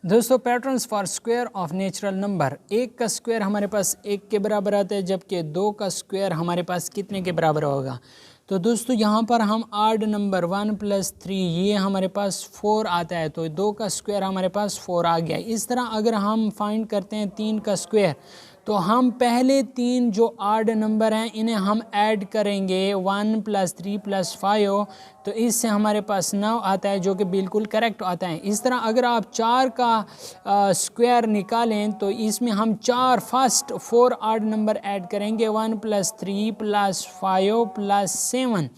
दोस्तों patterns for square of natural number, एक का स्क्वायर हमारे पास एक के बराबर आता है, जबकि दो का स्क्वायर हमारे पास कितने के बराबर होगा। तो दोस्तों यहाँ पर हम आड नंबर 1 + 3 ये हमारे पास 4 आता है, तो दो का स्क्वायर हमारे पास 4 आ गया। इस तरह अगर हम फाइंड करते हैं 3 का स्क्वायर, तो हम पहले 3 जो आड नंबर हैं इन्हें हम ऐड करेंगे 1 + 3 + 5, तो इससे हमारे पास 9 आता है, जो कि बिल्कुल करेक्ट आता है। इस तरह अगर आप 4 का स्क्वायर निकालें तो इसमें हम 4 आड नंबर ऐड करेंगे 1 + 3 + 5 + 7,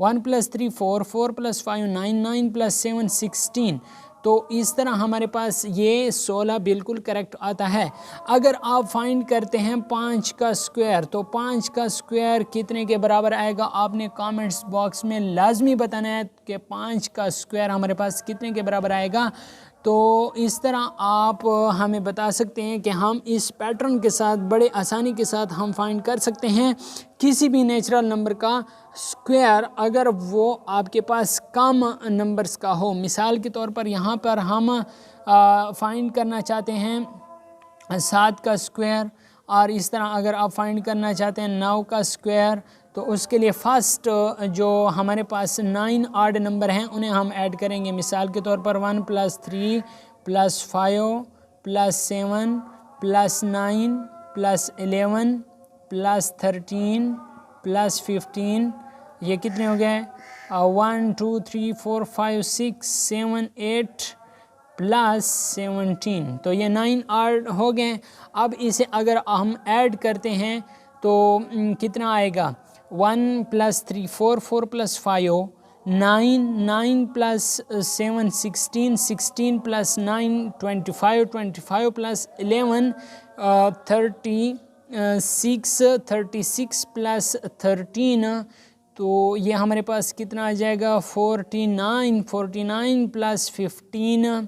1 + 3 4, 4 + 5 9, 9 + 7 16। तो इस तरह हमारे पास ये 16 बिल्कुल करेक्ट आता है। अगर आप फाइंड करते हैं 5 का स्क्वायर, तो 5 का स्क्वायर कितने के बराबर आएगा, आपने कमेंट्स बॉक्स में लाजमी बताना है कि 5 का स्क्वायर हमारे पास कितने के बराबर आएगा। तो इस तरह आप हमें बता सकते हैं कि हम इस पैटर्न के साथ बड़े आसानी के साथ हम फाइंड कर सकते हैं किसी भी नेचुरल नंबर का स्क्वायर, अगर वो आपके पास कम नंबर्स का हो। मिसाल के तौर पर यहाँ पर हम फाइंड करना चाहते हैं 7 का स्क्वायर, और इस तरह अगर आप फाइंड करना चाहते हैं 9 का स्क्वायर, तो उसके लिए फ़र्स्ट जो हमारे पास 9 आड नंबर हैं उन्हें हम ऐड करेंगे। मिसाल के तौर पर 1 + 3 + 5 + 7 + 9 + 11 + 13 + 15, ये कितने हो गए 1 2 3 4 5 6 7 8 + 17, तो ये 9 आड हो गए। अब इसे अगर हम ऐड करते हैं तो कितना आएगा 1 + 3 4, 4 + 5 9, 9 + 7 16, 16 + 9 25, 25 + 11 36, 36 + 13, तो ये हमारे पास कितना आ जाएगा 49, 49 + 15,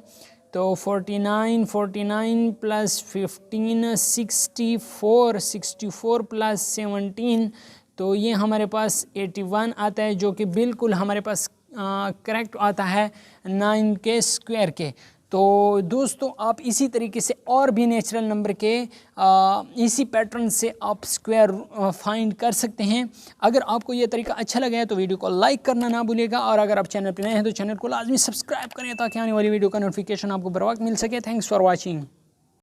तो 49, 49 + 15 64, 64 + 17, तो ये हमारे पास 81 आता है, जो कि बिल्कुल हमारे पास करेक्ट आता है 9 के स्क्वायर के। तो दोस्तों आप इसी तरीके से और भी नेचुरल नंबर के इसी पैटर्न से आप स्क्वायर फाइंड कर सकते हैं। अगर आपको ये तरीका अच्छा लगा है तो वीडियो को लाइक करना ना भूलिएगा, और अगर आप चैनल पर नए हैं तो चैनल को लाजमी सब्सक्राइब करें ताकि आने वाली वीडियो का नोटिफिकेशन आपको बर वक्त मिल सके। Thanks for watching.